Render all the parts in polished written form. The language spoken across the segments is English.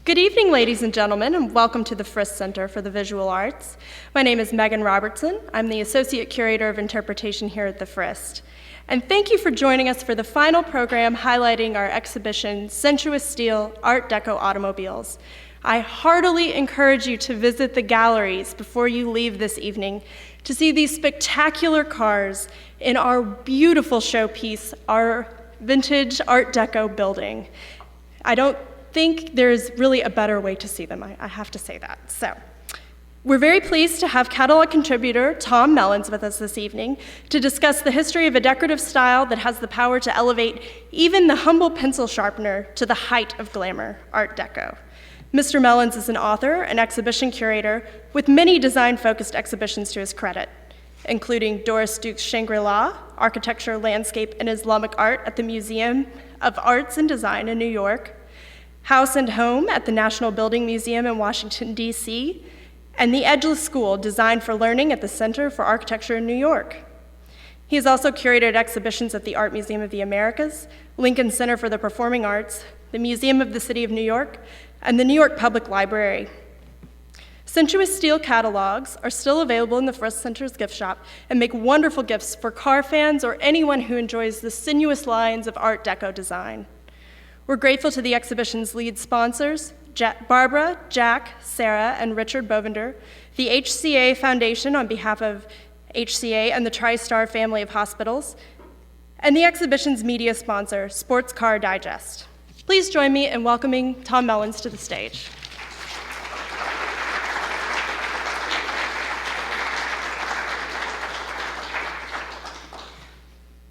Good evening, ladies and gentlemen, and welcome to the Frist Center for the Visual Arts. My name is Megan Robertson. I'm the Associate Curator of Interpretation here at the Frist. And thank you for joining us for the final program highlighting our exhibition, Sensuous Steel, Art Deco Automobiles. I heartily encourage you to visit the galleries before you leave this evening to see these spectacular cars in our beautiful showpiece, our vintage Art Deco building. I don't think there's really a better way to see them, I have to say that. So, we're very pleased to have catalog contributor Tom Mellins with us this evening to discuss the history of a decorative style that has the power to elevate even the humble pencil sharpener to the height of glamour, Art Deco. Mr. Mellins is an author and exhibition curator with many design-focused exhibitions to his credit, including Doris Duke's Shangri-La, Architecture, Landscape, and Islamic Art at the Museum of Arts and Design in New York, House and Home at the National Building Museum in Washington, D.C., and the Edgeless School, Designed for Learning at the Center for Architecture in New York. He has also curated exhibitions at the Art Museum of the Americas, Lincoln Center for the Performing Arts, the Museum of the City of New York, and the New York Public Library. Sensuous Steel catalogs are still available in the Frist Center's gift shop and make wonderful gifts for car fans or anyone who enjoys the sinuous lines of Art Deco design. We're grateful to the exhibition's lead sponsors, Barbara, Jack, Sarah, and Richard Bovender, the HCA Foundation on behalf of HCA and the TriStar family of hospitals, and the exhibition's media sponsor, Sports Car Digest. Please join me in welcoming Tom Mellins to the stage.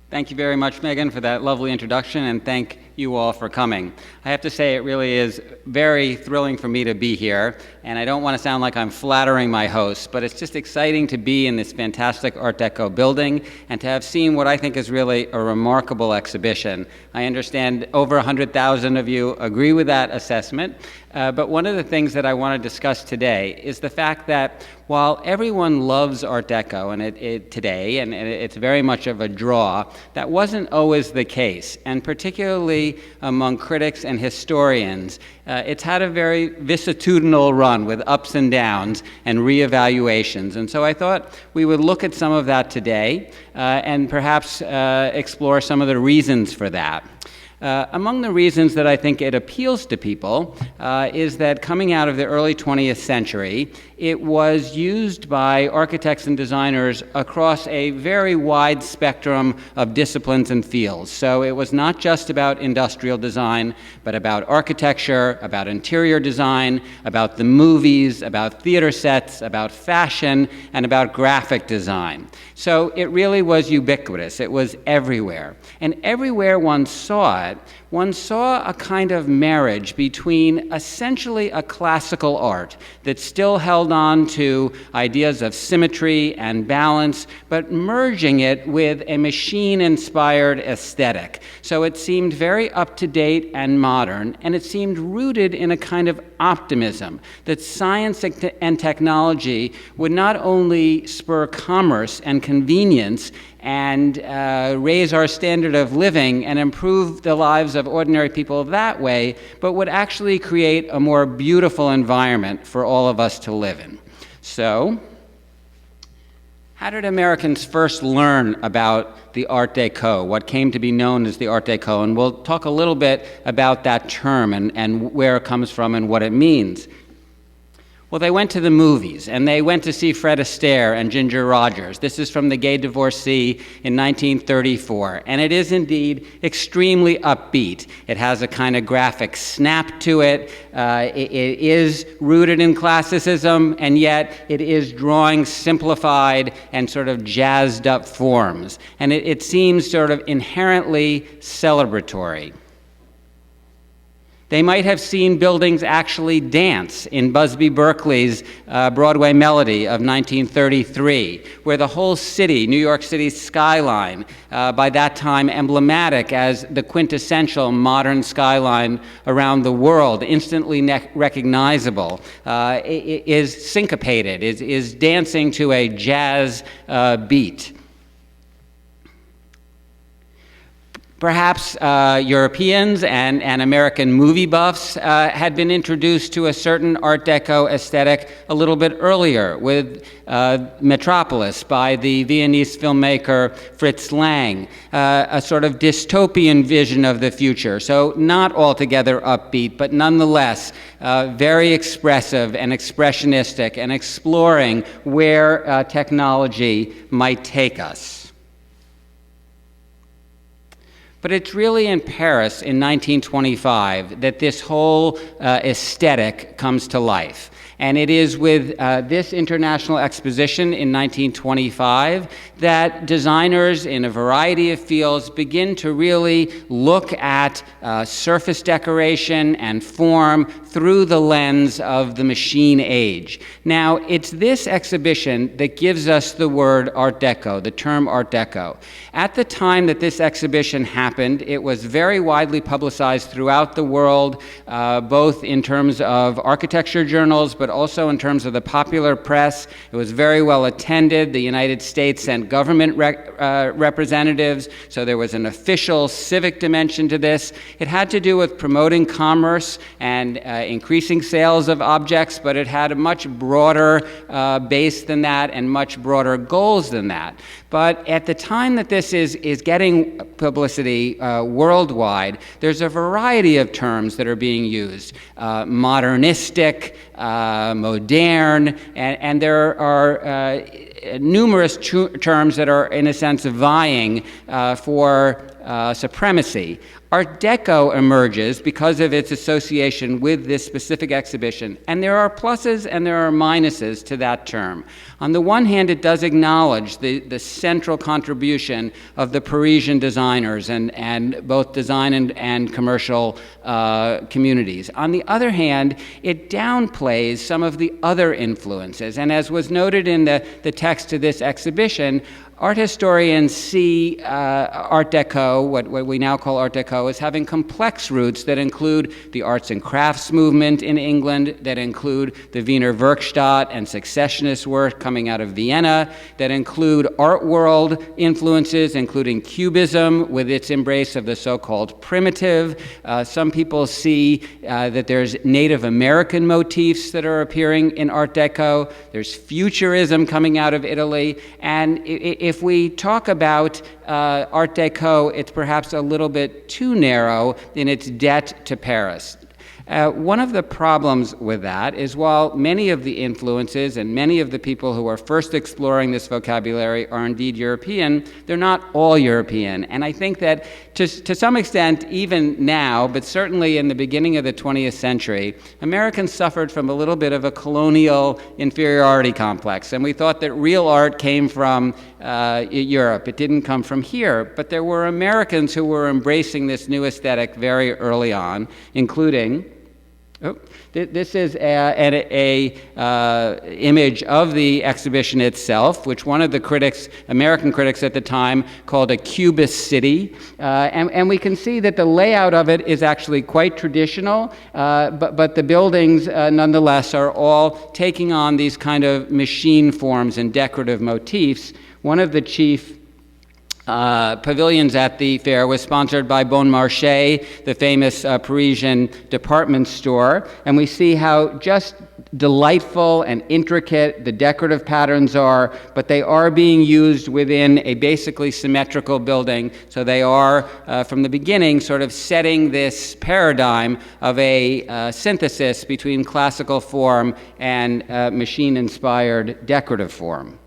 Thank you very much, Megan, for that lovely introduction, and thank you all for coming. I have to say it really is very thrilling for me to be here, and I don't want to sound like I'm flattering my hosts, but it's just exciting to be in this fantastic Art Deco building and to have seen what I think is really a remarkable exhibition. I understand over 100,000 of you agree with that assessment, but one of the things that I want to discuss today is the fact that while everyone loves Art Deco today, and it's very much of a draw, that wasn't always the case, and particularly among critics and historians, it's had a very vicissitudinal run with ups and downs and reevaluations. And so I thought we would look at some of that today and perhaps explore some of the reasons for that. Among the reasons that I think it appeals to people is that coming out of the early 20th century, it was used by architects and designers across a very wide spectrum of disciplines and fields. So it was not just about industrial design, but about architecture, about interior design, about the movies, about theater sets, about fashion, and about graphic design. So it really was ubiquitous. It was everywhere. And everywhere one saw it, one saw a kind of marriage between essentially a classical art that still held on to ideas of symmetry and balance, but merging it with a machine-inspired aesthetic. So it seemed very up-to-date and modern, and it seemed rooted in a kind of optimism that science and technology would not only spur commerce and convenience and raise our standard of living and improve the lives of ordinary people that way, but would actually create a more beautiful environment for all of us to live in. So, how did Americans first learn about the Art Deco, what came to be known as the Art Deco? And we'll talk a little bit about that term and where it comes from and what it means. Well, they went to the movies, and they went to see Fred Astaire and Ginger Rogers. This is from the Gay Divorcee in 1934, and it is indeed extremely upbeat. It has a kind of graphic snap to it. It is rooted in classicism, and yet it is drawing simplified and sort of jazzed up forms. And it seems sort of inherently celebratory. They might have seen buildings actually dance in Busby Berkeley's Broadway Melody of 1933, where the whole city, New York City's skyline, by that time emblematic as the quintessential modern skyline around the world, instantly recognizable, is syncopated, is dancing to a jazz beat. Perhaps Europeans and American movie buffs had been introduced to a certain Art Deco aesthetic a little bit earlier with Metropolis by the Viennese filmmaker Fritz Lang, a sort of dystopian vision of the future. So not altogether upbeat, but nonetheless very expressive and expressionistic and exploring where technology might take us. But it's really in Paris in 1925 that this whole aesthetic comes to life. And it is with this international exposition in 1925 that designers in a variety of fields begin to really look at surface decoration and form through the lens of the machine age. Now, it's this exhibition that gives us the word Art Deco, the term Art Deco. At the time that this exhibition happened, it was very widely publicized throughout the world, both in terms of architecture journals, but also in terms of the popular press. It was very well attended. The United States sent government representatives, so there was an official civic dimension to this. It had to do with promoting commerce and increasing sales of objects, but it had a much broader base than that and much broader goals than that. But at the time that this is getting publicity worldwide, there's a variety of terms that are being used. Modernistic, modern, and there are numerous terms that are, in a sense, vying for supremacy. Art Deco emerges because of its association with this specific exhibition, and there are pluses and there are minuses to that term. On the one hand, it does acknowledge the central contribution of the Parisian designers and both design and commercial communities. On the other hand, it downplays some of the other influences, and as was noted in the text to this exhibition, art historians see Art Deco, what we now call Art Deco, as having complex roots that include the arts and crafts movement in England, that include the Wiener Werkstatt and successionist work coming out of Vienna, that include art world influences, including Cubism with its embrace of the so-called primitive. Some people see that there's Native American motifs that are appearing in Art Deco. There's futurism coming out of Italy, and if we talk about Art Deco, it's perhaps a little bit too narrow in its debt to Paris. One of the problems with that is while many of the influences and many of the people who are first exploring this vocabulary are indeed European, they're not all European. And I think that to some extent, even now, but certainly in the beginning of the 20th century, Americans suffered from a little bit of a colonial inferiority complex. And we thought that real art came from Europe. It didn't come from here. But there were Americans who were embracing this new aesthetic very early on, including this is an image of the exhibition itself, which one of the critics, American critics at the time, called a Cubist City. And we can see that the layout of it is actually quite traditional, but the buildings, nonetheless, are all taking on these kind of machine forms and decorative motifs. One of the chief pavilions at the fair was sponsored by Bon Marche, the famous Parisian department store, and we see how just delightful and intricate the decorative patterns are, but they are being used within a basically symmetrical building, so they are, from the beginning, sort of setting this paradigm of a synthesis between classical form and machine-inspired decorative form.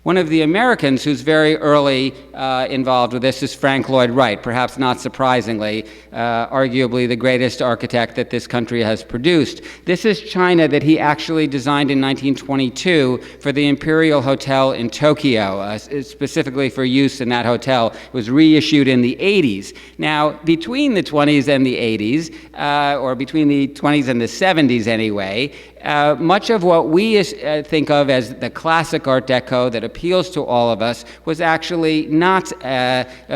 One of the Americans who's very early involved with this is Frank Lloyd Wright, perhaps not surprisingly, arguably the greatest architect that this country has produced. This is China that he actually designed in 1922 for the Imperial Hotel in Tokyo, specifically for use in that hotel. It was reissued in the 80s. Now, between the 20s and the 80s, or between the 20s and the 70s anyway, much of what we think of as the classic Art Deco that appeals to all of us was actually not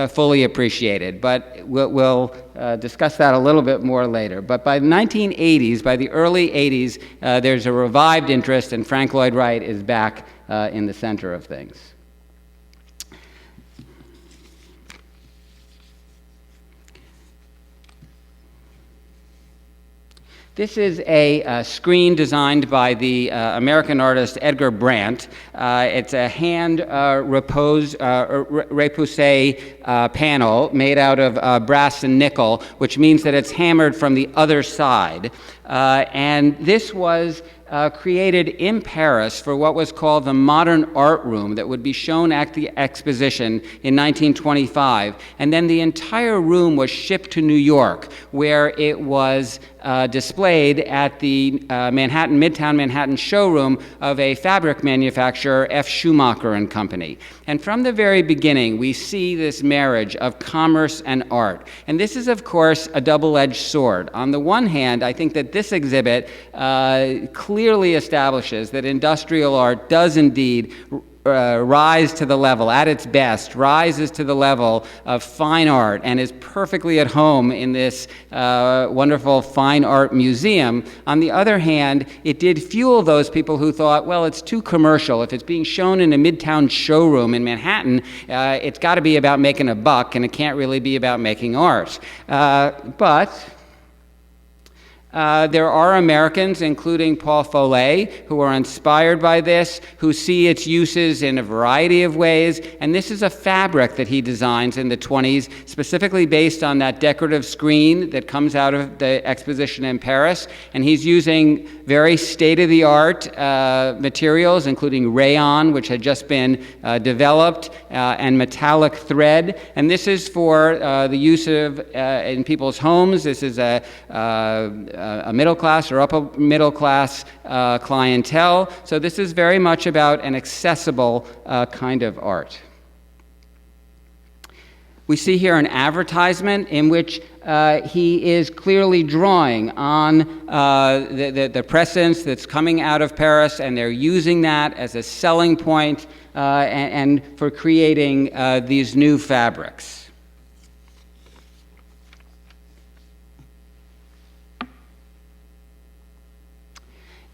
fully appreciated, but we'll discuss that a little bit more later. But by the 1980s, by the early 80s, there's a revived interest, and Frank Lloyd Wright is back in the center of things. This is a screen designed by the American artist Edgar Brandt. It's a hand repoussé panel made out of brass and nickel, which means that it's hammered from the other side. And this was created in Paris for what was called the Modern Art Room that would be shown at the exposition in 1925. And then the entire room was shipped to New York, where it was displayed at the Midtown Manhattan showroom of a fabric manufacturer, F. Schumacher and Company. And from the very beginning, we see this marriage of commerce and art. And this is, of course, a double-edged sword. On the one hand, I think that this exhibit clearly establishes that industrial art does indeed rise to the level, at its best, rises to the level of fine art and is perfectly at home in this wonderful fine art museum. On the other hand, it did fuel those people who thought, well, it's too commercial. If it's being shown in a midtown showroom in Manhattan, it's got to be about making a buck, and it can't really be about making art. There are Americans, including Paul Foley, who are inspired by this, who see its uses in a variety of ways, and this is a fabric that he designs in the 20s, specifically based on that decorative screen that comes out of the exposition in Paris, and he's using very state-of-the-art materials, including rayon, which had just been developed, and metallic thread, and this is for the use of in people's homes. This is a middle class or upper middle class clientele. So this is very much about an accessible kind of art. We see here an advertisement in which he is clearly drawing on the presence that's coming out of Paris, and they're using that as a selling point and for creating these new fabrics.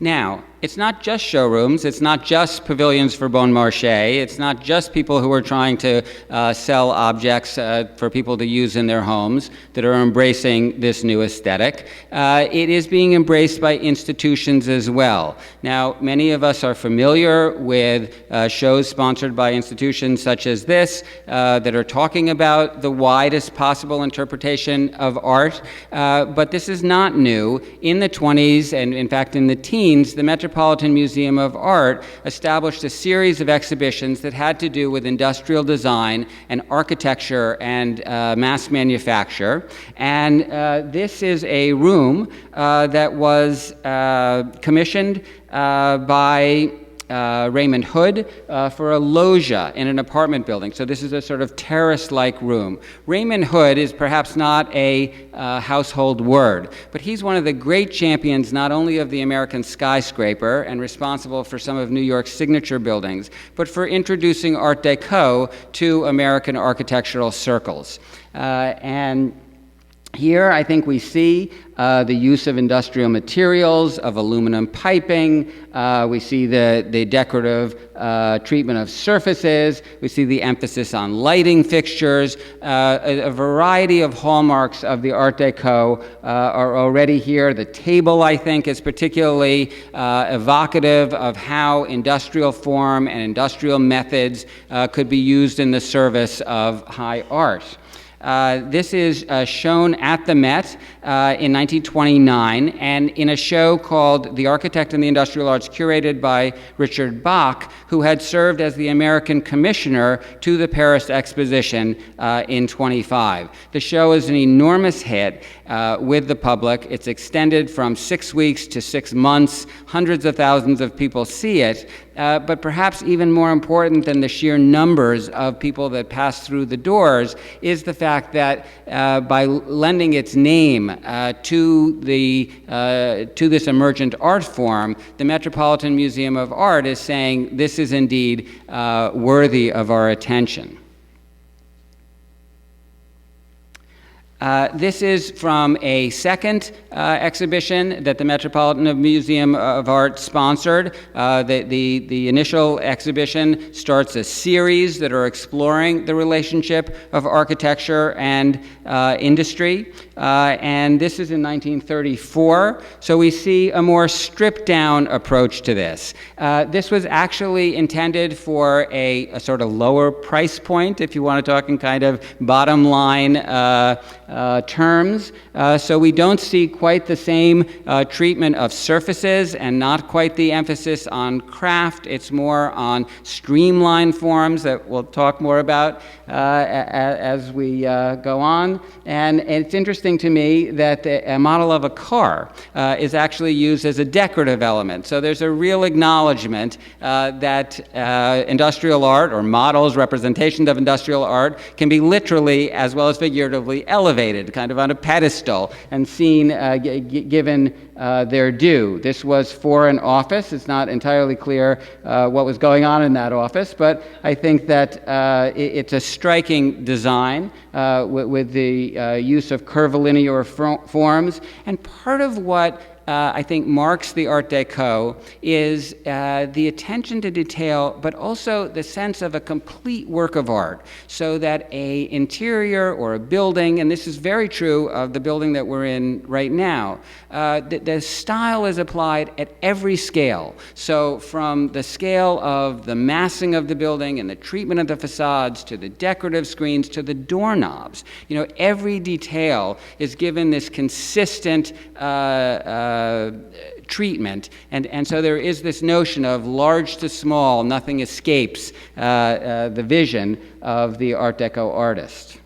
Now, it's not just showrooms, it's not just pavilions for Bon Marche, it's not just people who are trying to sell objects for people to use in their homes that are embracing this new aesthetic. It is being embraced by institutions as well. Now, many of us are familiar with shows sponsored by institutions such as this that are talking about the widest possible interpretation of art, but this is not new. In the 20s, and in fact in the teens, the Metropolitan Museum of Art established a series of exhibitions that had to do with industrial design and architecture and mass manufacture. And this is a room that was commissioned by Raymond Hood for a loggia in an apartment building. So this is a sort of terrace-like room. Raymond Hood is perhaps not a household word, but he's one of the great champions not only of the American skyscraper and responsible for some of New York's signature buildings, but for introducing Art Deco to American architectural circles. And here, I think we see the use of industrial materials, of aluminum piping. We see the decorative treatment of surfaces. We see the emphasis on lighting fixtures. A variety of hallmarks of the Art Deco are already here. The table, I think, is particularly evocative of how industrial form and industrial methods could be used in the service of high art. This is shown at the Met in 1929, and in a show called The Architect and the Industrial Arts, curated by Richard Bach, who had served as the American commissioner to the Paris Exposition in 25. The show is an enormous hit with the public. It's extended from 6 weeks to 6 months. Hundreds of thousands of people see it. But perhaps even more important than the sheer numbers of people that pass through the doors is the fact that by lending its name to this emergent art form, the Metropolitan Museum of Art is saying this is indeed worthy of our attention. This is from a second exhibition that the Metropolitan Museum of Art sponsored. The initial exhibition starts a series that are exploring the relationship of architecture and industry, and this is in 1934. So we see a more stripped-down approach to this. This was actually intended for a sort of lower price point, if you want to talk in kind of bottom line terms. So we don't see quite the same treatment of surfaces and not quite the emphasis on craft. It's more on streamline forms that we'll talk more about as we go on. And it's interesting to me that a model of a car is actually used as a decorative element. So there's a real acknowledgement that industrial art, or models, representations of industrial art, can be literally as well as figuratively elevated, kind of on a pedestal, and seen given their due. This was for an office. It's not entirely clear what was going on in that office, but I think that it's a striking design with the use of curvilinear forms. And part of what I think marks the Art Deco is the attention to detail, but also the sense of a complete work of art, so that a interior or a building, and this is very true of the building that we're in right now, the style is applied at every scale. So from the scale of the massing of the building and the treatment of the facades to the decorative screens to the doorknobs, every detail is given this consistent treatment, and so there is this notion of large to small, nothing escapes the vision of the Art Deco artist.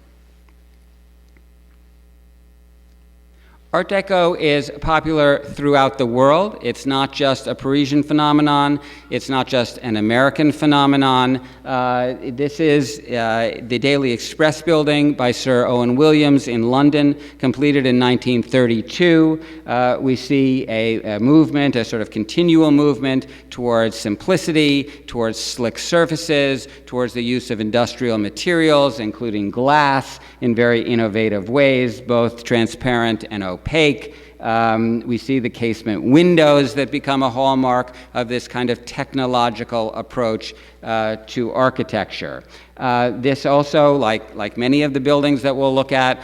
Art Deco is popular throughout the world. It's not just a Parisian phenomenon. It's not just an American phenomenon. This is the Daily Express building by Sir Owen Williams in London, completed in 1932. We see a movement, a sort of continual movement towards simplicity, towards slick surfaces, towards the use of industrial materials, including glass, in very innovative ways, both transparent and opaque. We see the casement windows that become a hallmark of this kind of technological approach to architecture. This also, like many of the buildings that we'll look at,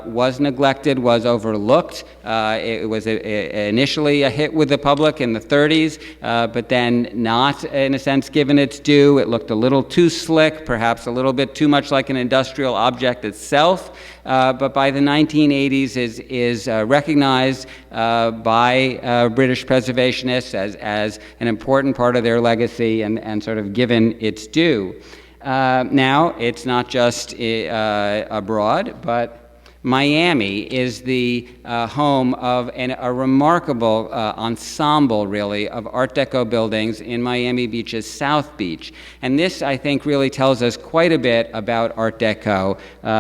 was neglected, was overlooked. It was initially a hit with the public in the 30s, but then not, in a sense, given its due. It looked a little too slick, perhaps a little bit too much like an industrial object itself. But by the 1980s is recognized by British preservationists as an important part of their legacy and sort of given its due. Now, it's not just abroad, but Miami is the home of a remarkable ensemble, really, of Art Deco buildings in Miami Beach's South Beach. And this, I think, really tells us quite a bit about Art Deco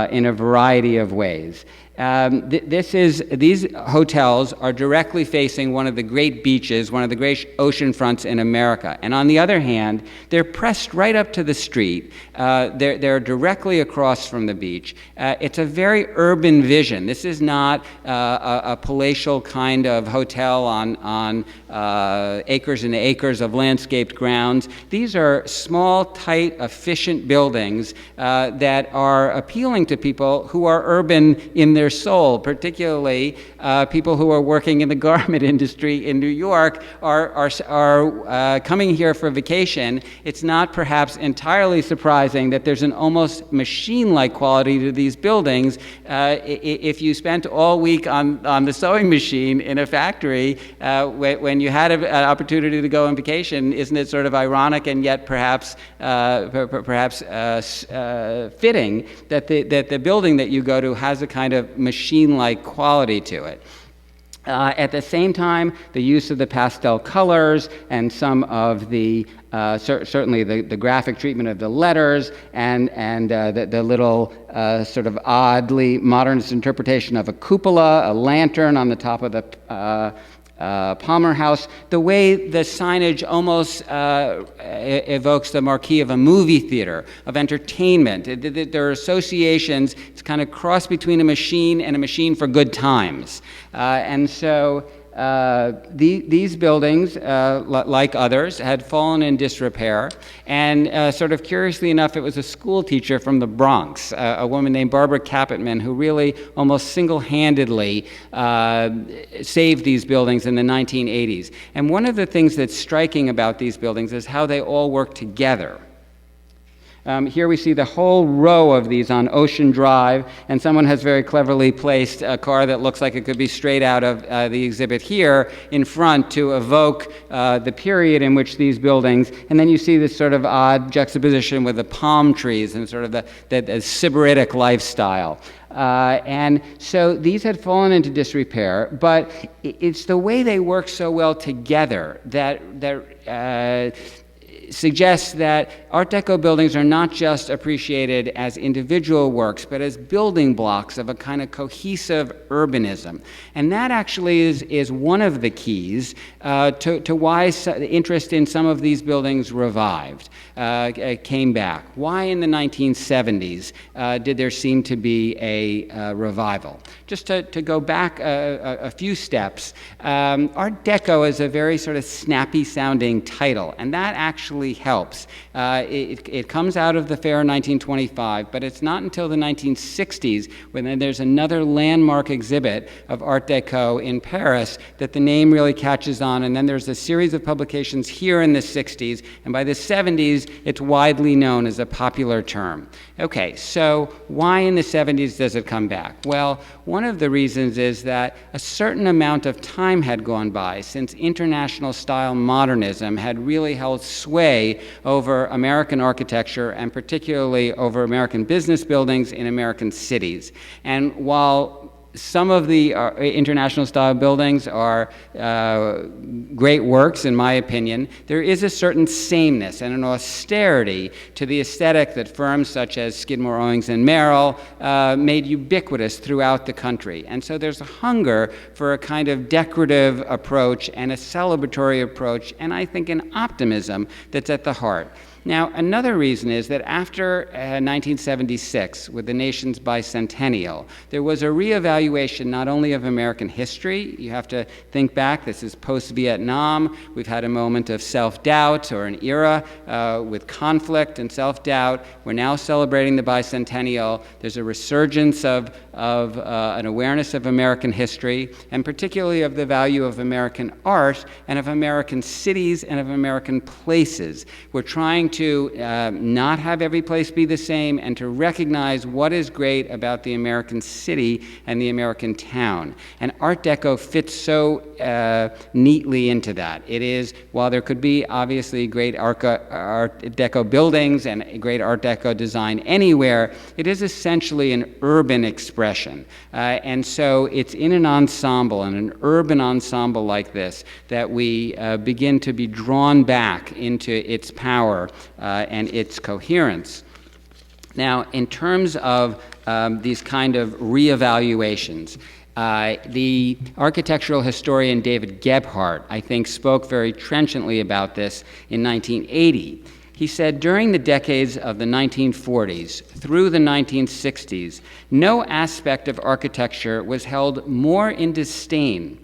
in a variety of ways. These hotels are directly facing one of the great beaches, one of the great ocean fronts in America. And on the other hand, they're pressed right up to the street. They're directly across from the beach. It's a very urban vision. This is not a palatial kind of hotel on acres and acres of landscaped grounds. These are small, tight, efficient buildings that are appealing to people who are urban in their soul, particularly people who are working in the garment industry in New York are coming here for vacation. It's not perhaps entirely surprising that there's an almost machine-like quality to these buildings. If you spent all week on the sewing machine in a factory, when you had an opportunity to go on vacation, isn't it sort of ironic and yet perhaps fitting that the building that you go to has a kind of machine-like quality to it? At the same time, the use of the pastel colors and some of the certainly the graphic treatment of the letters and the little sort of oddly modernist interpretation of a cupola, a lantern on the top of the Palmer House, the way the signage almost evokes the marquee of a movie theater, of entertainment. There are associations. It's kind of cross between a machine and a machine for good times. And so these buildings, like others, had fallen in disrepair, and sort of curiously enough, it was a school teacher from the Bronx, a woman named Barbara Capitman, who really almost single-handedly saved these buildings in the 1980s. And one of the things that's striking about these buildings is how they all work together. Here we see the whole row of these on Ocean Drive, and someone has very cleverly placed a car that looks like it could be straight out of the exhibit here in front to evoke the period in which these buildings, and then you see this sort of odd juxtaposition with the palm trees and sort of the sybaritic lifestyle. And so these had fallen into disrepair, but it's the way they work so well together that suggests that Art Deco buildings are not just appreciated as individual works, but as building blocks of a kind of cohesive urbanism. And that actually is one of the keys to why interest in some of these buildings revived, came back. Why in the 1970s did there seem to be a revival? Just to go back a few steps, Art Deco is a very sort of snappy-sounding title, and that actually helps. It comes out of the fair in 1925, but it's not until the 1960s, when there's another landmark exhibit of Art Deco in Paris, that the name really catches on, and then there's a series of publications here in the 60s, and by the 70s, it's widely known as a popular term. Okay, so why in the 70s does it come back? Well, one of the reasons is that a certain amount of time had gone by since international style modernism had really held sway over American architecture, and particularly over American business buildings in American cities. And while some of the international style buildings are great works, in my opinion, there is a certain sameness and an austerity to the aesthetic that firms such as Skidmore, Owings & Merrill made ubiquitous throughout the country. And so there's a hunger for a kind of decorative approach and a celebratory approach, and I think an optimism that's at the heart. Now, another reason is that after 1976, with the nation's bicentennial, there was a reevaluation not only of American history. You have to think back, this is post-Vietnam. We've had a moment of self-doubt, or an era with conflict and self-doubt. We're now celebrating the bicentennial. There's a resurgence of an awareness of American history, and particularly of the value of American art and of American cities and of American places. We're trying to not have every place be the same, and to recognize what is great about the American city and the American town. And Art Deco fits so neatly into that. It is, while there could be obviously great Art Deco buildings and great Art Deco design anywhere, it is essentially an urban expression. And so it's in an ensemble, and an urban ensemble like this, that we begin to be drawn back into its power and its coherence. Now, in terms of these kind of reevaluations, the architectural historian David Gebhardt, I think, spoke very trenchantly about this in 1980. He said, during the decades of the 1940s through the 1960s, no aspect of architecture was held more in disdain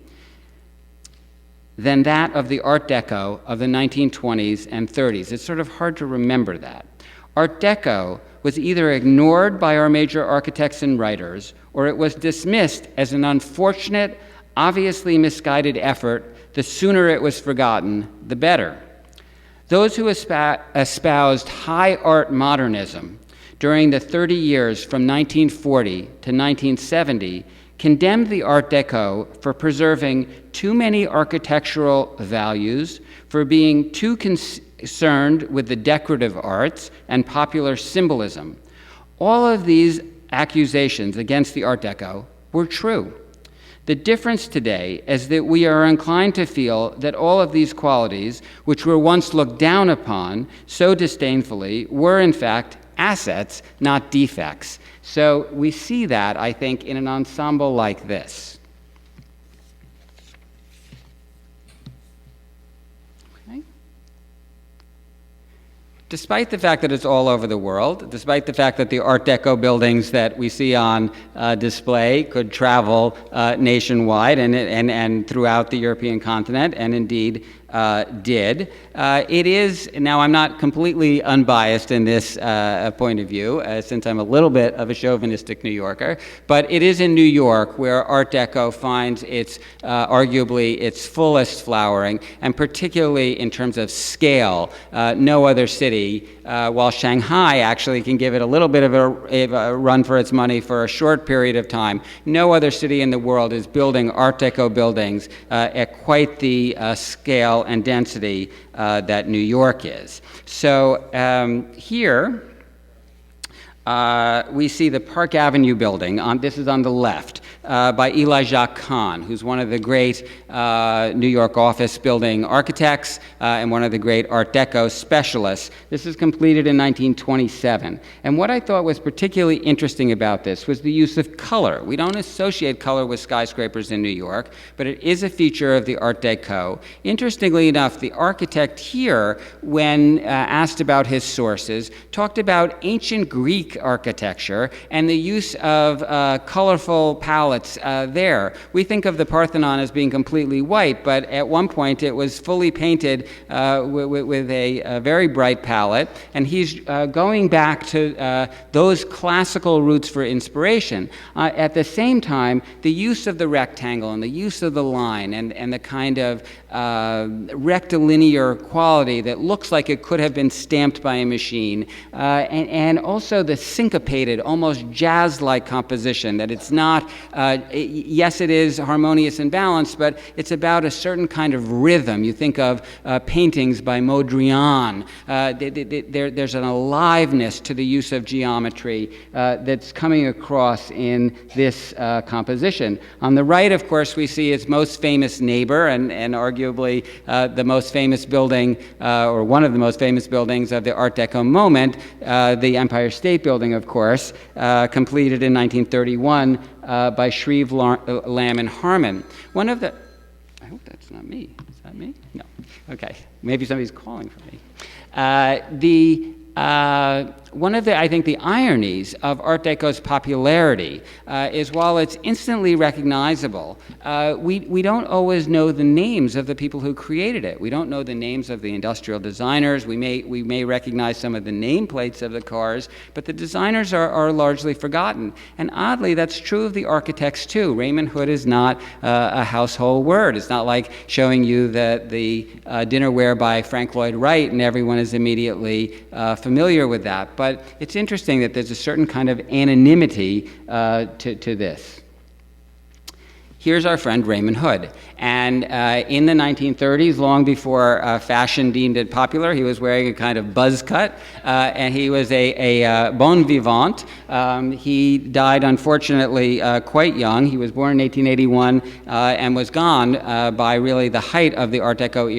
than that of the Art Deco of the 1920s and 30s. It's sort of hard to remember that. Art Deco was either ignored by our major architects and writers, or it was dismissed as an unfortunate, obviously misguided effort. The sooner it was forgotten, the better. Those who espoused high art modernism during the 30 years from 1940 to 1970 condemned the Art Deco for preserving too many architectural values, for being too concerned with the decorative arts and popular symbolism. All of these accusations against the Art Deco were true. The difference today is that we are inclined to feel that all of these qualities, which were once looked down upon so disdainfully, were in fact assets, not defects. So we see that, I think, in an ensemble like this. Despite the fact that it's all over the world, despite the fact that the Art Deco buildings that we see on display could travel nationwide and throughout the European continent, and indeed did. It is, now I'm not completely unbiased in this point of view, since I'm a little bit of a chauvinistic New Yorker, but it is in New York where Art Deco finds its, arguably, its fullest flowering, and particularly in terms of scale. No other city, while Shanghai actually can give it a little bit of a run for its money for a short period of time, no other city in the world is building Art Deco buildings at quite the scale and density that New York is. So here we see the Park Avenue building. This is on the left, by Eli Jacques Kahn, who's one of the great New York office building architects and one of the great Art Deco specialists. This is completed in 1927. And what I thought was particularly interesting about this was the use of color. We don't associate color with skyscrapers in New York, but it is a feature of the Art Deco. Interestingly enough, the architect here, when asked about his sources, talked about ancient Greek architecture and the use of colorful palettes there. We think of the Parthenon as being completely white, but at one point it was fully painted with a very bright palette, and he's going back to those classical roots for inspiration. At the same time, the use of the rectangle and the use of the line and the kind of rectilinear quality that looks like it could have been stamped by a machine, and also the syncopated, almost jazz-like composition, that it's not, yes, it is harmonious and balanced, but it's about a certain kind of rhythm. You think of paintings by Mondrian. There's an aliveness to the use of geometry that's coming across in this composition. On the right, of course, we see its most famous neighbor and arguably the most famous building, or one of the most famous buildings of the Art Deco moment, the Empire State Building, of course, completed in 1931 by Shreve, Lamb, and Harmon. One of the, I hope that's not me. Is that me? No. Okay. Maybe somebody's calling for me. One of the, I think, the ironies of Art Deco's popularity is while it's instantly recognizable, we don't always know the names of the people who created it. We don't know the names of the industrial designers. We may recognize some of the nameplates of the cars, but the designers are largely forgotten. And oddly, that's true of the architects too. Raymond Hood is not a household word. It's not like showing you the dinnerware by Frank Lloyd Wright and everyone is immediately familiar with that. But it's interesting that there's a certain kind of anonymity to this. Here's our friend Raymond Hood. And in the 1930s, long before fashion deemed it popular, he was wearing a kind of buzz cut, and he was a bon vivant. He died, unfortunately, quite young. He was born in 1881 and was gone by really the height of the Art Deco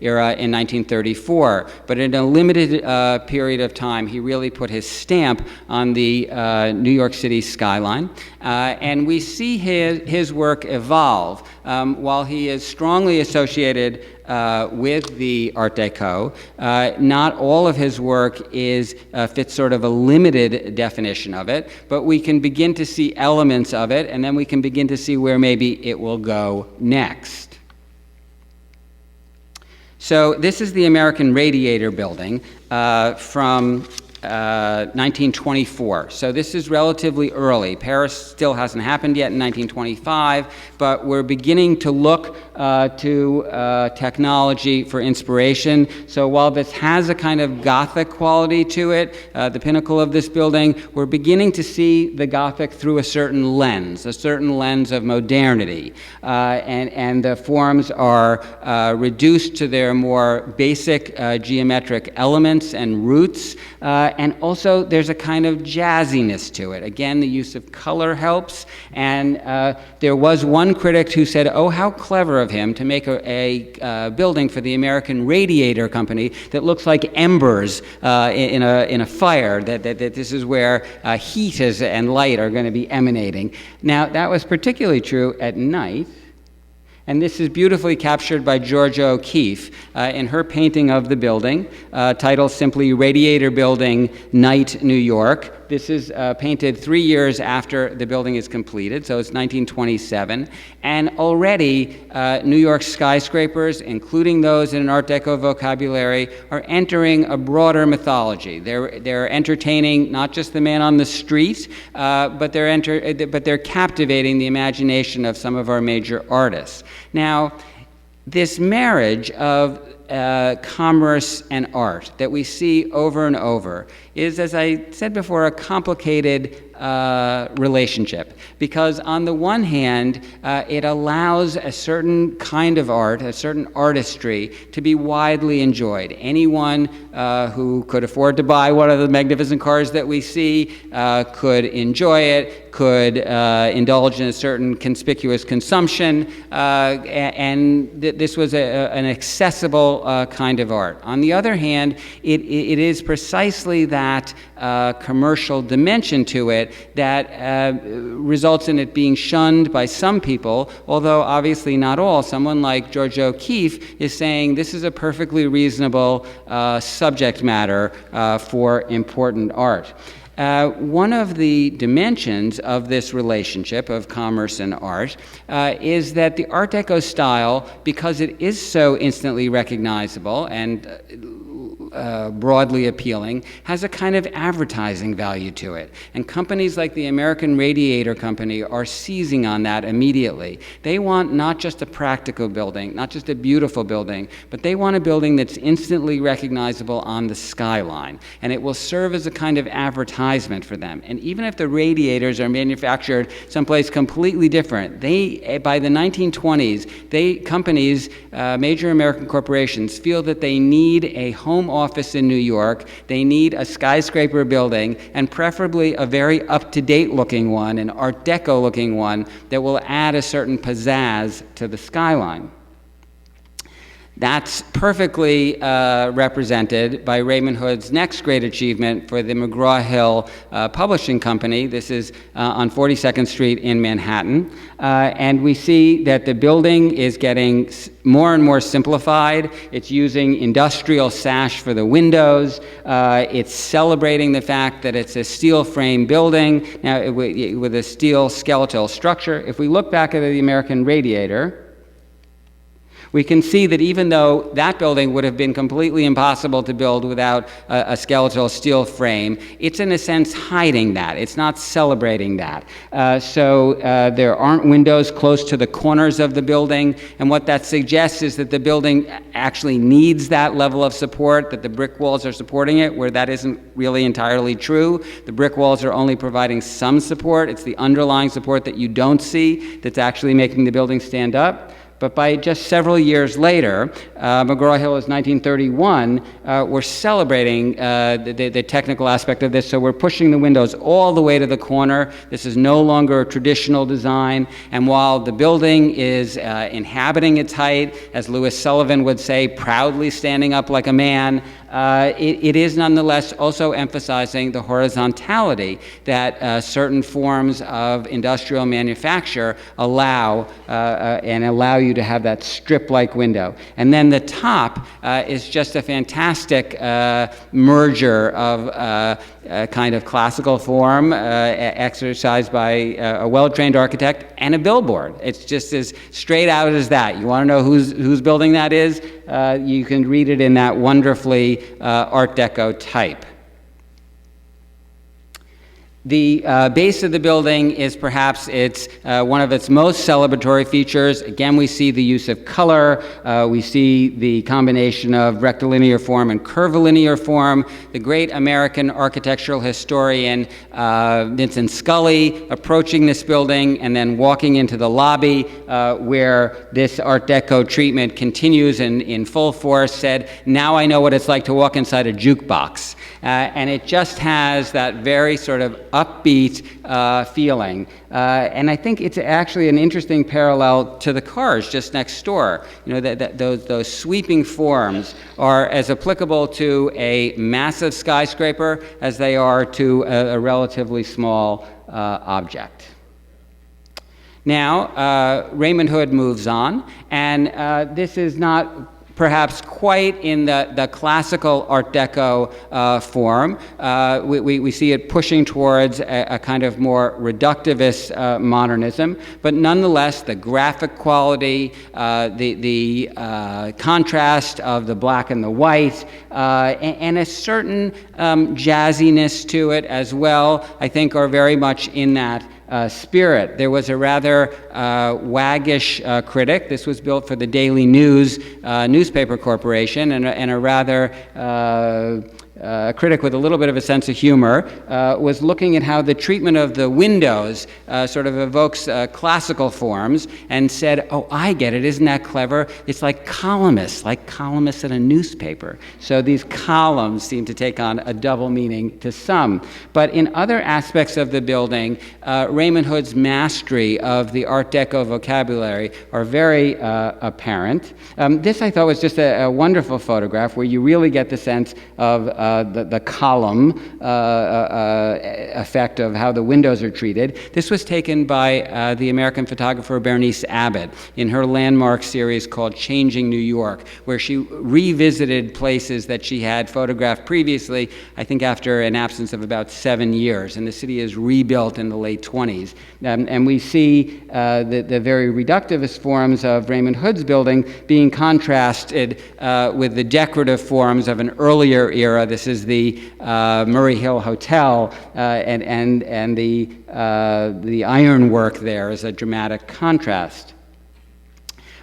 era in 1934. But in a limited period of time, he really put his stamp on the New York City skyline. And we see his work evolve. While he is strongly associated with the Art Deco, not all of his work fits sort of a limited definition of it, but we can begin to see elements of it, and then we can begin to see where maybe it will go next. So this is the American Radiator building from 1924. So this is relatively early. Paris still hasn't happened yet in 1925, but we're beginning to look to technology for inspiration. So while this has a kind of Gothic quality to it, the pinnacle of this building, we're beginning to see the Gothic through a certain lens of modernity. And the forms are reduced to their more basic geometric elements and roots. And also, there's a kind of jazziness to it. Again, the use of color helps. And there was one critic who said, "Oh, how clever of him to make a building for the American Radiator Company that looks like embers in a fire. That this is where heat and light are going to be emanating." Now, that was particularly true at night. And this is beautifully captured by Georgia O'Keeffe in her painting of the building, titled simply Radiator Building, Night, New York. This is painted 3 years after the building is completed, so it's 1927. And already, New York skyscrapers, including those in an Art Deco vocabulary, are entering a broader mythology. They're entertaining not just the man on the street, but they're captivating the imagination of some of our major artists. Now, this marriage of commerce and art that we see over and over is, as I said before, a complicated relationship, because on the one hand, it allows a certain kind of art, a certain artistry, to be widely enjoyed. Anyone who could afford to buy one of the magnificent cars that we see could enjoy it, could indulge in a certain conspicuous consumption, and this was an accessible kind of art. On the other hand, it is precisely that commercial dimension to it that results in it being shunned by some people, although obviously not all. Someone like Georgia O'Keeffe is saying this is a perfectly reasonable subject matter for important art. One of the dimensions of this relationship of commerce and art is that the Art Deco style, because it is so instantly recognizable and broadly appealing, has a kind of advertising value to it. And companies like the American Radiator company are seizing on that immediately. They want not just a practical building, not just a beautiful building, but they want a building that's instantly recognizable on the skyline. And it will serve as a kind of advertisement for them. And even if the radiators are manufactured someplace completely different, by the 1920s, companies, major American corporations, feel that they need a home office in New York, they need a skyscraper building, and preferably a very up-to-date looking one, an Art Deco looking one, that will add a certain pizzazz to the skyline. That's perfectly represented by Raymond Hood's next great achievement for the McGraw-Hill Publishing Company. This is on 42nd Street in Manhattan. And we see that the building is getting more and more simplified. It's using industrial sash for the windows. It's celebrating the fact that it's a steel frame building now with a steel skeletal structure. If we look back at the American Radiator, we can see that even though that building would have been completely impossible to build without a skeletal steel frame, it's in a sense hiding that. It's not celebrating that. So there aren't windows close to the corners of the building, and what that suggests is that the building actually needs that level of support, that the brick walls are supporting it, where that isn't really entirely true. The brick walls are only providing some support. It's the underlying support that you don't see that's actually making the building stand up. But by just several years later, McGraw-Hill is 1931, we're celebrating the technical aspect of this, so we're pushing the windows all the way to the corner. This is no longer a traditional design, and while the building is inhabiting its height, as Louis Sullivan would say, proudly standing up like a man, it is nonetheless also emphasizing the horizontality that certain forms of industrial manufacture allow you to have that strip-like window. And then the top is just a fantastic merger of kind of classical form exercised by a well-trained architect and a billboard. It's just as straight out as that. You want to know whose building that is? You can read it in that wonderfully Art Deco type. The base of the building is perhaps one of its most celebratory features. Again, we see the use of color. We see the combination of rectilinear form and curvilinear form. The great American architectural historian Vincent Scully approaching this building and then walking into the lobby where this Art Deco treatment continues in full force said, "Now I know what it's like to walk inside a jukebox." And it just has that very sort of upbeat feeling. And I think it's actually an interesting parallel to the cars just next door. You know, those sweeping forms are as applicable to a massive skyscraper as they are to a relatively small object. Now, Raymond Hood moves on, and this is not perhaps quite in the classical Art Deco form. We see it pushing towards a kind of more reductivist modernism, but nonetheless, the graphic quality, the contrast of the black and the white, and a certain jazziness to it as well, I think are very much in that spirit. There was a rather waggish critic. This was built for the Daily News Newspaper Corporation, and a rather critic with a little bit of a sense of humor was looking at how the treatment of the windows sort of evokes classical forms, and said, oh, I get it, isn't that clever? It's like columnists in a newspaper. So these columns seem to take on a double meaning to some. But in other aspects of the building, Raymond Hood's mastery of the Art Deco vocabulary are very apparent. This, I thought, was just a wonderful photograph where you really get the sense of the column effect of how the windows are treated. This was taken by the American photographer Bernice Abbott in her landmark series called Changing New York, where she revisited places that she had photographed previously, I think after an absence of about 7 years, and the city is rebuilt in the late 20s. And we see the very reductivist forms of Raymond Hood's building being contrasted with the decorative forms of an earlier era. This is the Murray Hill Hotel, and the ironwork there is a dramatic contrast.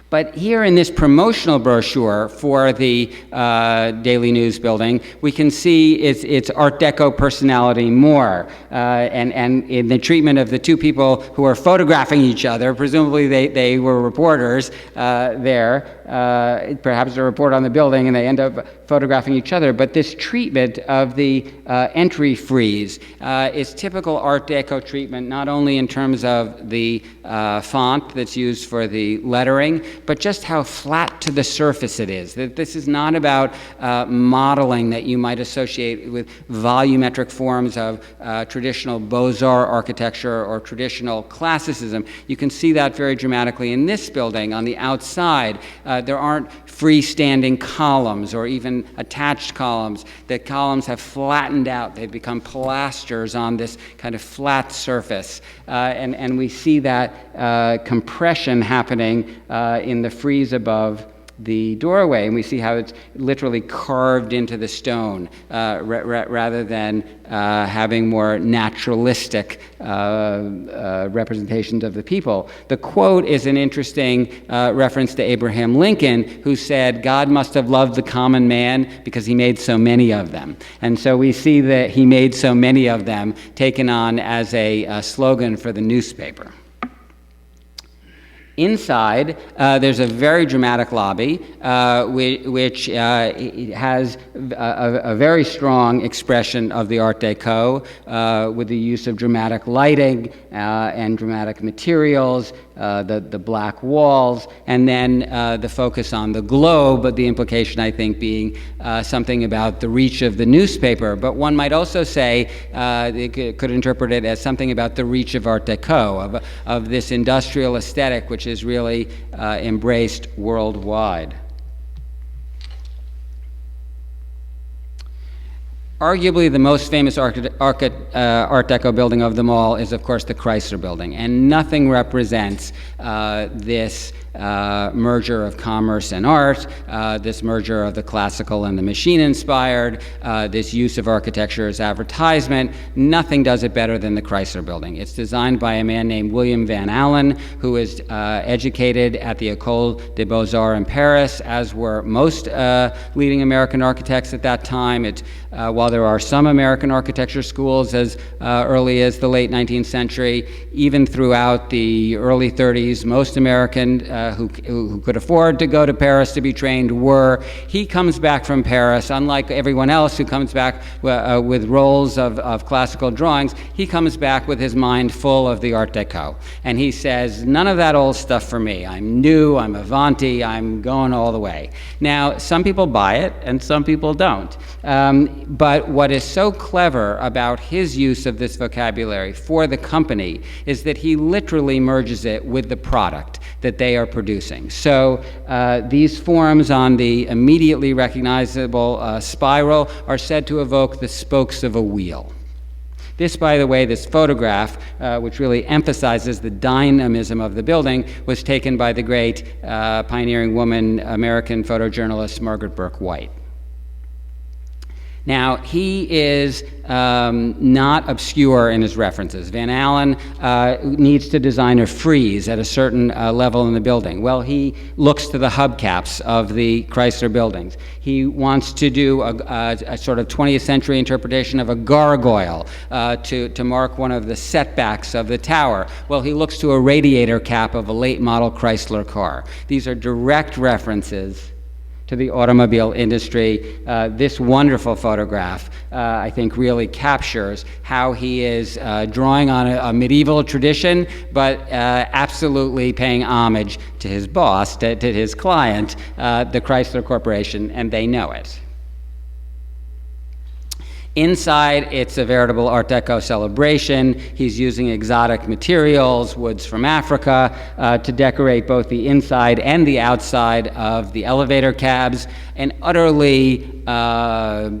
But here in this promotional brochure for the Daily News building, we can see its Art Deco personality more. And in the treatment of the two people who are photographing each other, presumably they were reporters there, perhaps a report on the building, and they end up photographing each other. But this treatment of the entry frieze is typical Art Deco treatment, not only in terms of the font that's used for the lettering, but just how flat to the surface it is. That this is not about modeling that you might associate with volumetric forms of traditional Beaux-Arts architecture or traditional classicism. You can see that very dramatically in this building. On the outside, there aren't freestanding columns or even attached columns. The columns have flattened out. They've become plasters on this kind of flat surface. And we see that compression happening in the frieze above the doorway, and we see how it's literally carved into the stone rather than having more naturalistic representations of the people. The quote is an interesting reference to Abraham Lincoln, who said, "God must have loved the common man because he made so many of them." And so we see that he made so many of them taken on as a slogan for the newspaper. Inside, there's a very dramatic lobby, which has a very strong expression of the Art Deco, with the use of dramatic lighting and dramatic materials, the black walls, and then the focus on the globe, but the implication, I think, being something about the reach of the newspaper. But one might also say, could interpret it as something about the reach of Art Deco, of this industrial aesthetic, which is really embraced worldwide. Arguably the most famous Art Deco building of them all is, of course, the Chrysler Building, and nothing represents this merger of commerce and art, this merger of the classical and the machine-inspired, this use of architecture as advertisement. Nothing does it better than the Chrysler Building. It's designed by a man named William Van Allen, who is educated at the École des Beaux-Arts in Paris, as were most leading American architects at that time. While there are some American architecture schools as early as the late 19th century, even throughout the early 30s, most American who could afford to go to Paris to be trained were. He comes back from Paris, unlike everyone else who comes back with rolls of classical drawings. He comes back with his mind full of the Art Deco. And he says, none of that old stuff for me. I'm new, I'm Avanti, I'm going all the way. Now, some people buy it and some people don't. But But what is so clever about his use of this vocabulary for the company is that he literally merges it with the product that they are producing. So these forms on the immediately recognizable spiral are said to evoke the spokes of a wheel. This, by the way, this photograph, which really emphasizes the dynamism of the building, was taken by the great pioneering woman, American photojournalist Margaret BourkeWhite. Now, he is not obscure in his references. Van Allen needs to design a frieze at a certain level in the building. Well, he looks to the hubcaps of the Chrysler buildings. He wants to do a sort of 20th century interpretation of a gargoyle to mark one of the setbacks of the tower. Well, he looks to a radiator cap of a late model Chrysler car. These are direct references to the automobile industry. This wonderful photograph, I think, really captures how he is drawing on a medieval tradition, but absolutely paying homage to his boss, to his client, the Chrysler Corporation, and they know it. Inside, it's a veritable Art Deco celebration. He's using exotic materials, woods from Africa, to decorate both the inside and the outside of the elevator cabs, an utterly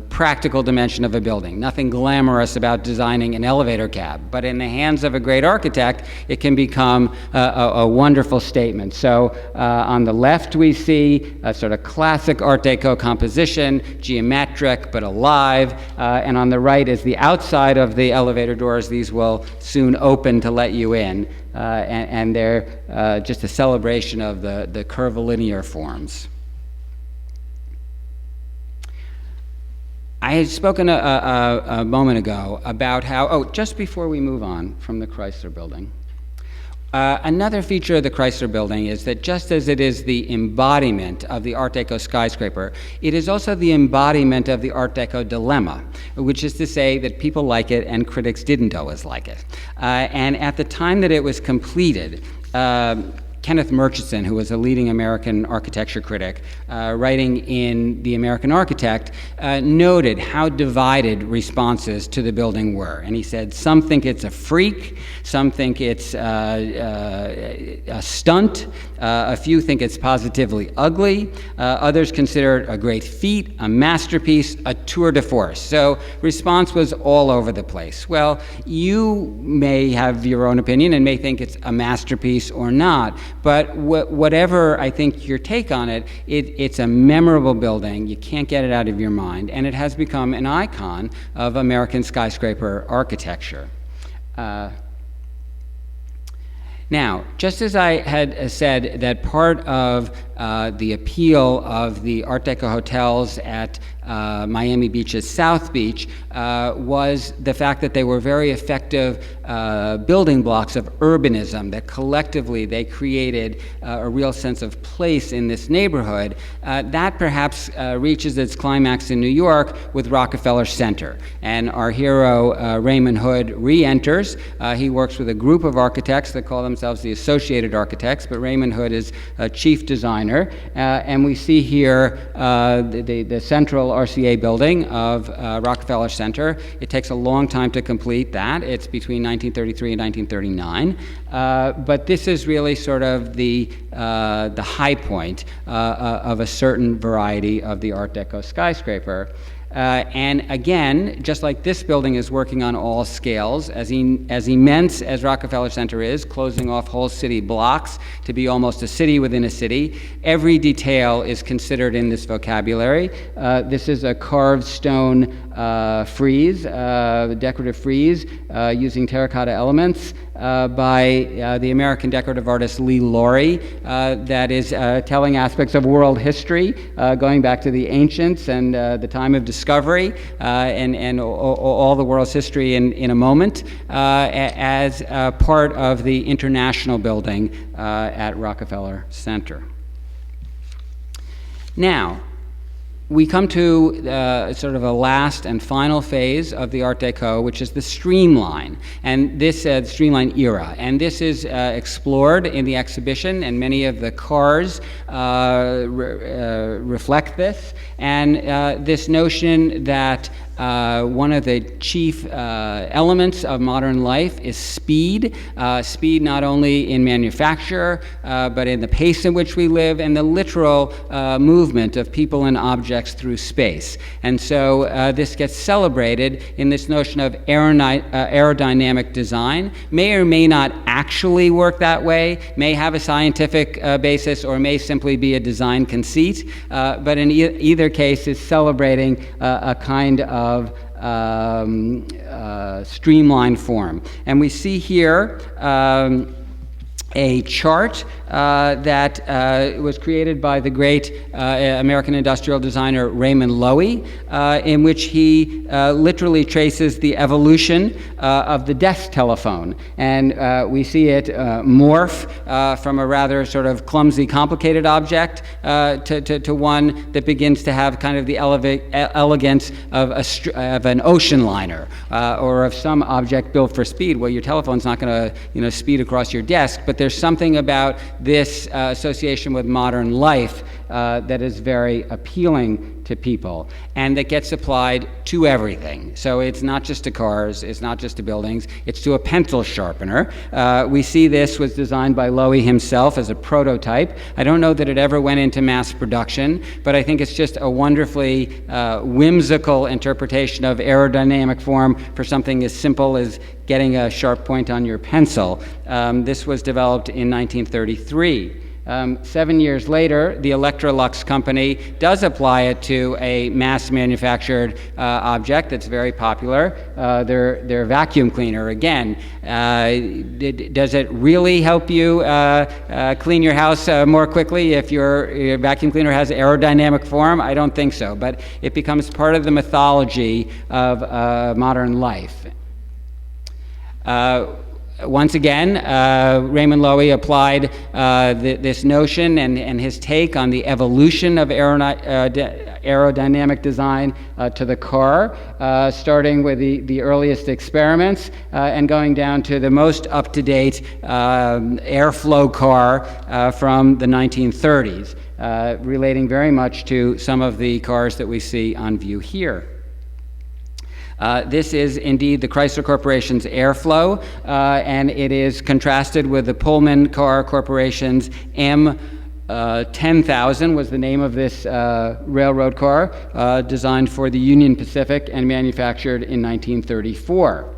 practical dimension of a building. Nothing glamorous about designing an elevator cab, but in the hands of a great architect, it can become a wonderful statement. So on the left, we see a sort of classic Art Deco composition, geometric but alive, and on the right is the outside of the elevator doors. These will soon open to let you in, and they're just a celebration of the curvilinear forms. I had spoken a moment ago about how, just before we move on from the Chrysler building, another feature of the Chrysler building is that just as it is the embodiment of the Art Deco skyscraper, it is also the embodiment of the Art Deco dilemma, which is to say that people like it and critics didn't always like it. And at the time that it was completed, Kenneth Murchison, who was a leading American architecture critic, writing in The American Architect, noted how divided responses to the building were. And he said, some think it's a freak, some think it's a stunt, a few think it's positively ugly, others consider it a great feat, a masterpiece, a tour de force. So response was all over the place. Well, you may have your own opinion and may think it's a masterpiece or not, but whatever I think your take on it, it's a memorable building. You can't get it out of your mind, and it has become an icon of American skyscraper architecture. Now, just as I had said that part of the appeal of the Art Deco hotels at Miami Beach's South Beach was the fact that they were very effective building blocks of urbanism, that collectively they created a real sense of place in this neighborhood. That perhaps reaches its climax in New York with Rockefeller Center. And our hero, Raymond Hood, re-enters. He works with a group of architects that call themselves the Associated Architects, but Raymond Hood is a chief designer. And we see here the central RCA building of Rockefeller Center. It takes a long time to complete that. It's between 1933 and 1939. But this is really sort of the high point of a certain variety of the Art Deco skyscraper. And again, just like this building is working on all scales, as immense as Rockefeller Center is, closing off whole city blocks to be almost a city within a city, every detail is considered in this vocabulary. This is a carved stone frieze, decorative frieze, using terracotta elements by the American decorative artist Lee Laurie, that is telling aspects of world history, going back to the ancients and the time of discovery, and all the world's history in a moment, as part of the international building at Rockefeller Center. Now, we come to sort of a last and final phase of the Art Deco, which is the Streamline, and this Streamline era. And this is explored in the exhibition, and many of the cars reflect this. And this notion that one of the chief elements of modern life is speed. Speed not only in manufacture, but in the pace in which we live and the literal movement of people and objects through space. And so this gets celebrated in this notion of aerodynamic design. May or may not actually work that way, may have a scientific basis, or may simply be a design conceit, but in either case is celebrating a kind of streamlined form. And we see here a chart that was created by the great American industrial designer Raymond Hood, in which he literally traces the evolution of the desk telephone. And we see it morph from a rather sort of clumsy, complicated object to one that begins to have kind of the elegance of an ocean liner or of some object built for speed. Well, your telephone's not going to speed across your desk, but there's something about this association with modern life that is very appealing to people, and that gets applied to everything. So it's not just to cars, it's not just to buildings, it's to a pencil sharpener. We see this was designed by Lloyd himself as a prototype. I don't know that it ever went into mass production, but I think it's just a wonderfully whimsical interpretation of aerodynamic form for something as simple as getting a sharp point on your pencil. This was developed in 1933. 7 years later, the Electrolux company does apply it to a mass-manufactured object that's very popular, their vacuum cleaner. Again, does it really help you clean your house more quickly if your vacuum cleaner has aerodynamic form? I don't think so, but it becomes part of the mythology of modern life. Once again, Raymond Hood applied this notion and his take on the evolution of aerodynamic design to the car, starting with the earliest experiments and going down to the most up-to-date airflow car from the 1930s, relating very much to some of the cars that we see on view here. This is indeed the Chrysler Corporation's Airflow, and it is contrasted with the Pullman Car Corporation's M10,000 was the name of this railroad car, designed for the Union Pacific and manufactured in 1934.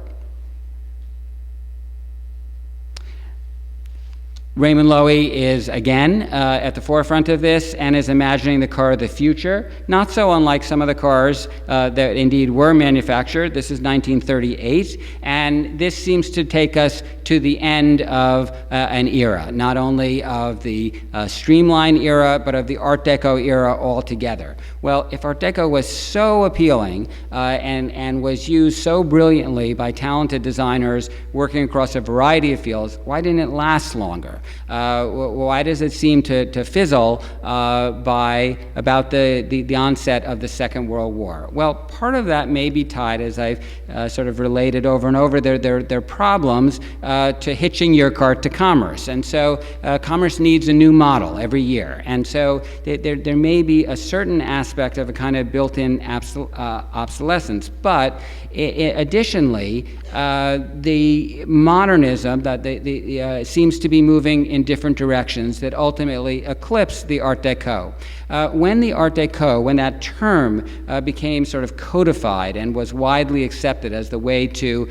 Raymond Hood is, again, at the forefront of this and is imagining the car of the future, not so unlike some of the cars that indeed were manufactured. This is 1938, and this seems to take us to the end of an era, not only of the Streamline era, but of the Art Deco era altogether. Well, if Art Deco was so appealing and was used so brilliantly by talented designers working across a variety of fields, why didn't it last longer? Why does it seem to fizzle by about the onset of the Second World War? Well, part of that may be tied, as I've sort of related over and over, their problems to hitching your cart to commerce. And so commerce needs a new model every year. And so there may be a certain aspect of a kind of built-in obsolescence. But additionally, the modernism that seems to be moving in different directions that ultimately eclipse the Art Deco. When the Art Deco, when that term became sort of codified and was widely accepted as the way to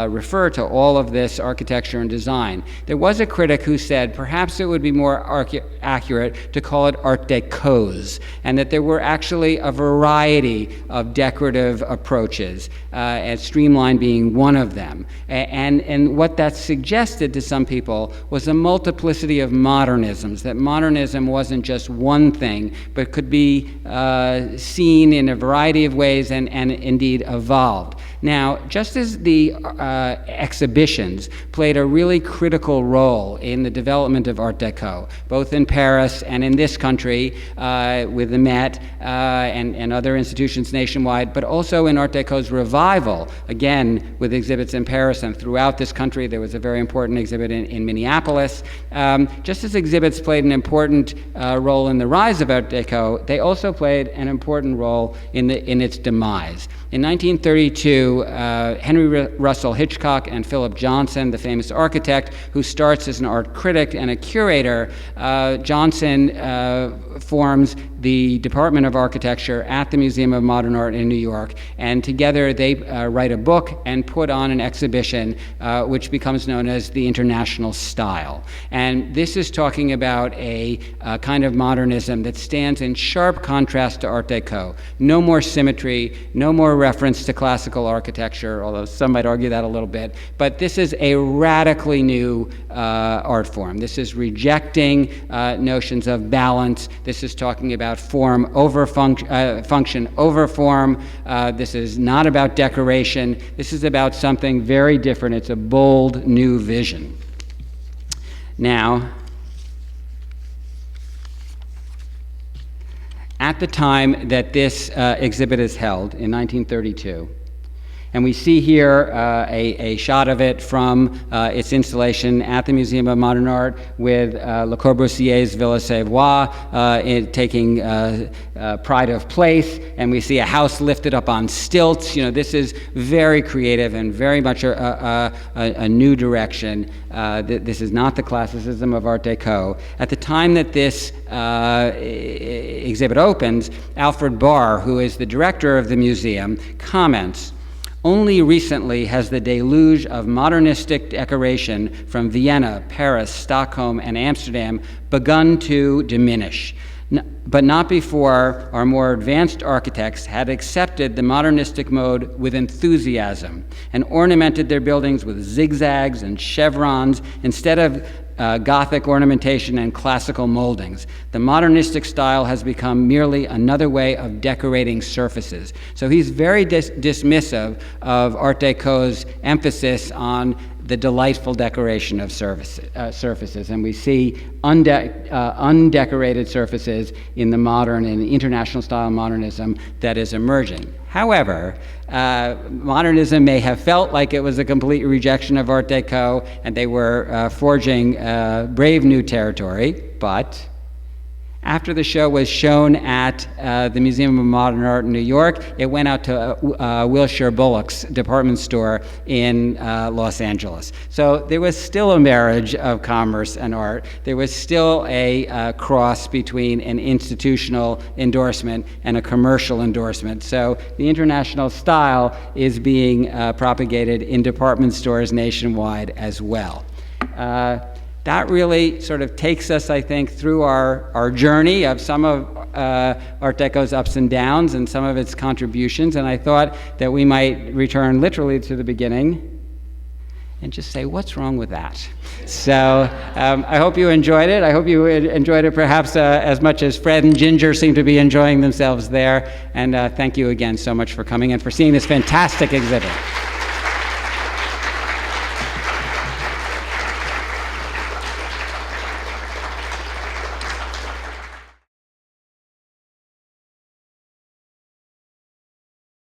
refer to all of this architecture and design, there was a critic who said perhaps it would be more accurate to call it Art Decos, and that there were actually a variety of decorative approaches, and Streamline being one of them. And what that suggested to some people was a multiplicity of modernisms, that modernism wasn't just one thing, but could be seen in a variety of ways and indeed evolved. Now, just as the exhibitions played a really critical role in the development of Art Deco, both in Paris and in this country with the Met and other institutions nationwide, but also in Art Deco's revival, again, with exhibits in Paris and throughout this country. There was a very important exhibit in Minneapolis. just as exhibits played an important role in the rise of Art Deco, they also played an important role in its demise. In 1932, Henry Russell Hitchcock and Philip Johnson, the famous architect who starts as an art critic and a curator, Johnson forms the Department of Architecture at the Museum of Modern Art in New York, and together they write a book and put on an exhibition which becomes known as the International Style. And this is talking about a kind of modernism that stands in sharp contrast to Art Deco. No more symmetry, no more reference to classical architecture, although some might argue that a little bit, but this is a radically new art form. This is rejecting notions of balance. This is talking about form over function over form. This is not about decoration. This is about something very different. It's a bold new vision. Now, at the time that this exhibit is held in 1932, and we see here a shot of it from its installation at the Museum of Modern Art with Le Corbusier's Villa Savoie taking pride of place, and we see a house lifted up on stilts. You know, this is very creative and very much a new direction. This is not the classicism of Art Deco. At the time that this exhibit opens, Alfred Barr, who is the director of the museum, comments, "Only recently has the deluge of modernistic decoration from Vienna, Paris, Stockholm, and Amsterdam begun to diminish, but not before our more advanced architects had accepted the modernistic mode with enthusiasm and ornamented their buildings with zigzags and chevrons instead of Gothic ornamentation and classical moldings. The modernistic style has become merely another way of decorating surfaces." So he's very dismissive of Art Deco's emphasis on the delightful decoration of surfaces. And we see undecorated surfaces in the modern and international style modernism that is emerging. However, modernism may have felt like it was a complete rejection of Art Deco, and they were forging brave new territory, but after the show was shown at the Museum of Modern Art in New York, it went out to Wilshire Bullock's department store in Los Angeles. So there was still a marriage of commerce and art. There was still a cross between an institutional endorsement and a commercial endorsement. So the international style is being propagated in department stores nationwide as well. That really sort of takes us, I think, through our journey of some of Art Deco's ups and downs and some of its contributions, and I thought that we might return literally to the beginning and just say, what's wrong with that? So I hope you enjoyed it. I hope you enjoyed it perhaps as much as Fred and Ginger seem to be enjoying themselves there, and thank you again so much for coming and for seeing this fantastic exhibit.